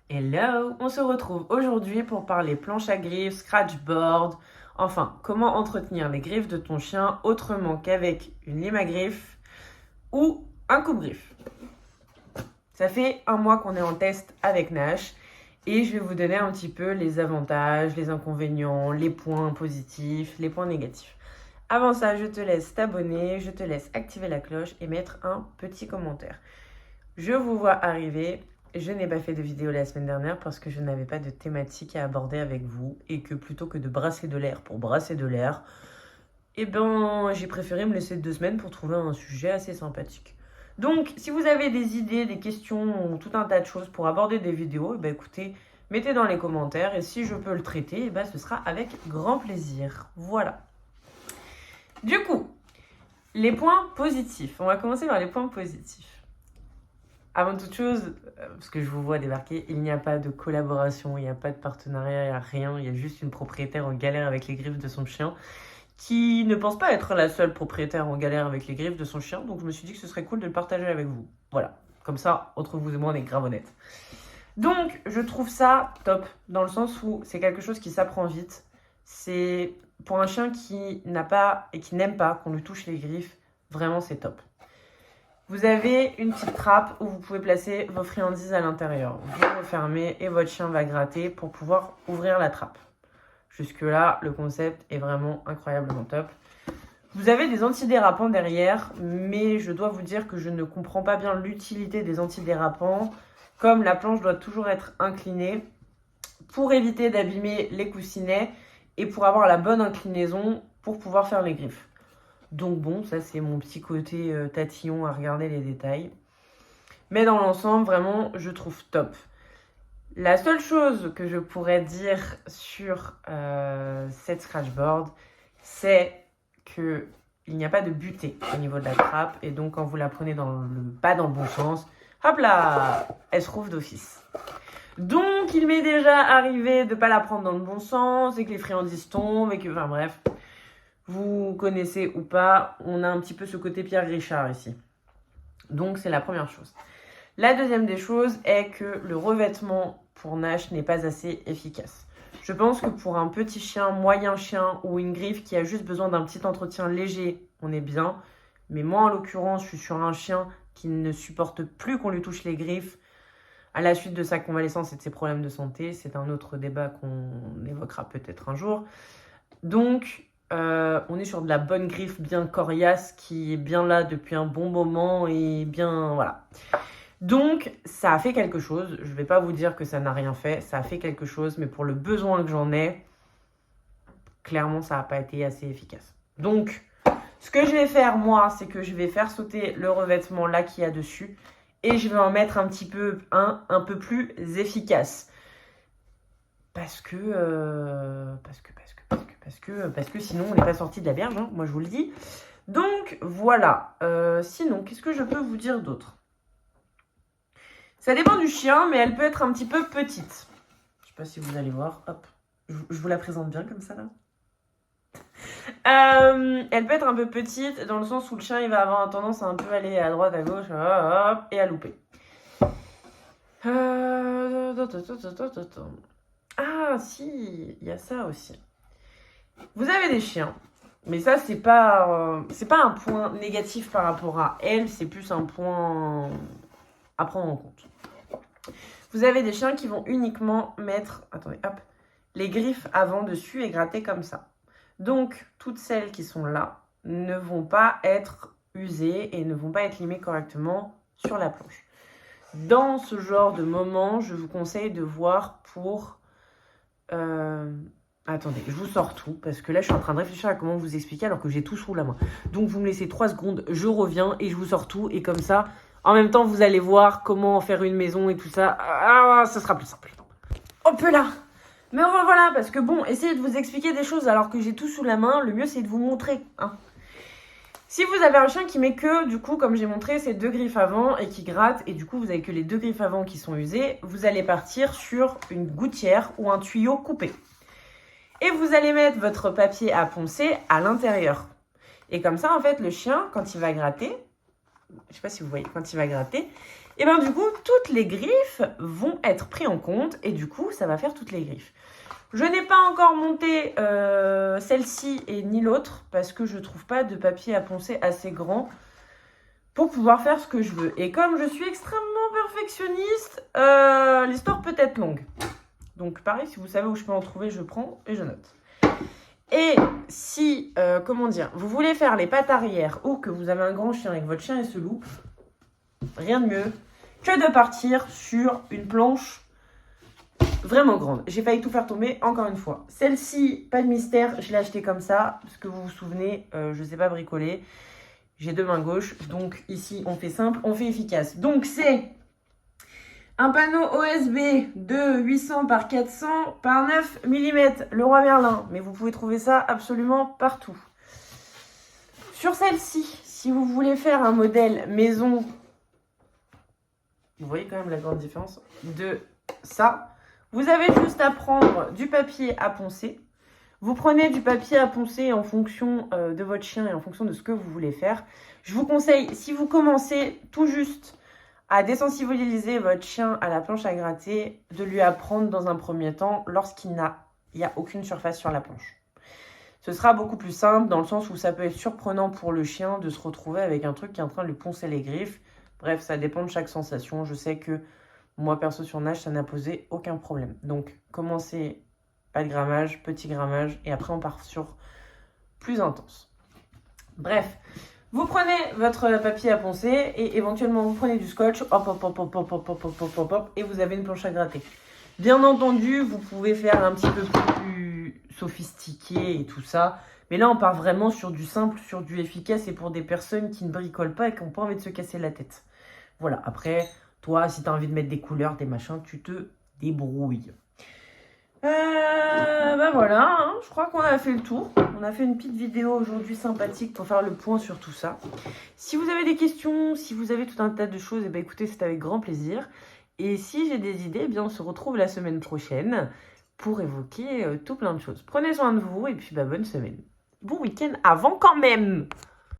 Hello, on se retrouve aujourd'hui pour parler planche à griffes, scratchboard, enfin, comment entretenir les griffes de ton chien autrement qu'avec une lime à griffes ou un coupe-griffe. Ça fait un mois qu'on est en test avec Nash et je vais vous donner un petit peu les avantages, les inconvénients, les points positifs, les points négatifs. Avant ça, je te laisse t'abonner, je te laisse activer la cloche et mettre un petit commentaire. Je vous vois arriver. Je n'ai pas fait de vidéo la semaine dernière parce que je n'avais pas de thématique à aborder avec vous et que plutôt que de brasser de l'air pour brasser de l'air, j'ai préféré me laisser 2 semaines pour trouver un sujet assez sympathique. Donc, si vous avez des idées, des questions ou tout un tas de choses pour aborder des vidéos, écoutez, mettez dans les commentaires et si je peux le traiter, ce sera avec grand plaisir. Voilà. Du coup, les points positifs. On va commencer par les points positifs. Avant toute chose, parce que je vous vois débarquer, il n'y a pas de collaboration, il n'y a pas de partenariat, il n'y a rien. Il y a juste une propriétaire en galère avec les griffes de son chien qui ne pense pas être la seule propriétaire en galère avec les griffes de son chien. Donc je me suis dit que ce serait cool de le partager avec vous. Voilà, comme ça, entre vous et moi, on est grave honnête. Donc je trouve ça top, dans le sens où c'est quelque chose qui s'apprend vite. C'est pour un chien qui n'a pas et qui n'aime pas qu'on lui touche les griffes, vraiment c'est top. Vous avez une petite trappe où vous pouvez placer vos friandises à l'intérieur. Vous refermez et votre chien va gratter pour pouvoir ouvrir la trappe. Jusque-là, le concept est vraiment incroyablement top. Vous avez des antidérapants derrière, mais je dois vous dire que je ne comprends pas bien l'utilité des antidérapants, comme la planche doit toujours être inclinée pour éviter d'abîmer les coussinets et pour avoir la bonne inclinaison pour pouvoir faire les griffes. Donc bon, ça c'est mon petit côté tatillon à regarder les détails. Mais dans l'ensemble, vraiment, je trouve top. La seule chose que je pourrais dire sur cette scratchboard, c'est qu'il n'y a pas de butée au niveau de la trappe. Et donc quand vous la prenez pas dans le bon sens, hop là, elle se trouve d'office. Donc il m'est déjà arrivé de ne pas la prendre dans le bon sens et que les friandises tombent et que, enfin bref... Vous connaissez ou pas, on a un petit peu ce côté Pierre Richard ici. Donc c'est la première chose. La deuxième des choses est que le revêtement pour Nash n'est pas assez efficace. Je pense que pour un petit chien, moyen chien ou une griffe qui a juste besoin d'un petit entretien léger, on est bien. Mais moi en l'occurrence, je suis sur un chien qui ne supporte plus qu'on lui touche les griffes à la suite de sa convalescence et de ses problèmes de santé. C'est un autre débat qu'on évoquera peut-être un jour. Donc... on est sur de la bonne griffe bien coriace qui est bien là depuis un bon moment et bien voilà. Donc ça a fait quelque chose. Je vais pas vous dire que ça n'a rien fait. Ça a fait quelque chose, mais pour le besoin que j'en ai, clairement ça n'a pas été assez efficace. Donc ce que je vais faire moi, c'est que je vais faire sauter le revêtement là qu'il y a dessus et je vais en mettre un petit peu un peu plus efficace. Parce que sinon on n'est pas sorti de la berge, hein, moi je vous le dis. Donc voilà, sinon qu'est-ce que je peux vous dire d'autre? Ça dépend du chien, mais elle peut être un petit peu petite. Je sais pas si vous allez voir, hop, je vous la présente bien comme ça là. Elle peut être un peu petite dans le sens où le chien il va avoir tendance à un peu aller à droite, à gauche, hop, et à louper. Ah si, il y a ça aussi. Vous avez des chiens, mais ça c'est pas un point négatif par rapport à elle, c'est plus un point à prendre en compte. Vous avez des chiens qui vont uniquement mettre, attendez, hop, les griffes avant dessus et gratter comme ça. Donc toutes celles qui sont là ne vont pas être usées et ne vont pas être limées correctement sur la planche. Dans ce genre de moment, je vous conseille de voir pour... Attendez, je vous sors tout, parce que là, je suis en train de réfléchir à comment vous expliquer alors que j'ai tout sous la main. Donc, vous me laissez 3 secondes, je reviens et je vous sors tout. Et comme ça, en même temps, vous allez voir comment faire une maison et tout ça. Ah, ça sera plus simple. Hop là. Mais voilà, parce que bon, essayez de vous expliquer des choses alors que j'ai tout sous la main. Le mieux, c'est de vous montrer, hein. Si vous avez un chien qui met que, du coup, comme j'ai montré, ces 2 griffes avant et qui gratte, et du coup, vous avez que les 2 griffes avant qui sont usées, vous allez partir sur une gouttière ou un tuyau coupé. Et vous allez mettre votre papier à poncer à l'intérieur. Et comme ça, en fait, le chien, quand il va gratter, je ne sais pas si vous voyez, quand il va gratter, Et bien du coup, toutes les griffes vont être prises en compte et du coup, ça va faire toutes les griffes. Je n'ai pas encore monté celle-ci et ni l'autre parce que je trouve pas de papier à poncer assez grand pour pouvoir faire ce que je veux. Et comme je suis extrêmement perfectionniste, l'histoire peut être longue. Donc pareil, si vous savez où je peux en trouver, je prends et je note. Et si, vous voulez faire les pattes arrière ou que vous avez un grand chien et que votre chien se loupe, rien de mieux que de partir sur une planche vraiment grande. J'ai failli tout faire tomber encore une fois. Celle-ci, pas de mystère, je l'ai achetée comme ça, parce que vous vous souvenez, je ne sais pas bricoler. J'ai 2 mains gauches, donc ici on fait simple, on fait efficace. Donc c'est un panneau OSB de 800 par 400 par 9 mm, Leroy Merlin. Mais vous pouvez trouver ça absolument partout. Sur celle-ci, si vous voulez faire un modèle maison, vous voyez quand même la grande différence de ça. Vous avez juste à prendre du papier à poncer. Vous prenez du papier à poncer en fonction de votre chien et en fonction de ce que vous voulez faire. Je vous conseille, si vous commencez tout juste à désensibiliser votre chien à la planche à gratter, de lui apprendre dans un premier temps lorsqu'il n'y a aucune surface sur la planche. Ce sera beaucoup plus simple dans le sens où ça peut être surprenant pour le chien de se retrouver avec un truc qui est en train de lui poncer les griffes. Bref, ça dépend de chaque sensation. Je sais que moi, perso, sur nage, ça n'a posé aucun problème. Donc, commencez pas de grammage, petit grammage, et après, on part sur plus intense. Bref, vous prenez votre papier à poncer et éventuellement, vous prenez du scotch, hop, et vous avez une planche à gratter. Bien entendu, vous pouvez faire un petit peu plus sophistiqué et tout ça. Mais là, on part vraiment sur du simple, sur du efficace et pour des personnes qui ne bricolent pas et qui n'ont pas envie de se casser la tête. Voilà, après, toi, si tu as envie de mettre des couleurs, des machins, tu te débrouilles. Voilà, hein, je crois qu'on a fait le tour. On a fait une petite vidéo aujourd'hui sympathique pour faire le point sur tout ça. Si vous avez des questions, si vous avez tout un tas de choses, écoutez, c'est avec grand plaisir. Et si j'ai des idées, on se retrouve la semaine prochaine pour évoquer tout plein de choses. Prenez soin de vous et puis bonne semaine. Bon week-end avant quand même!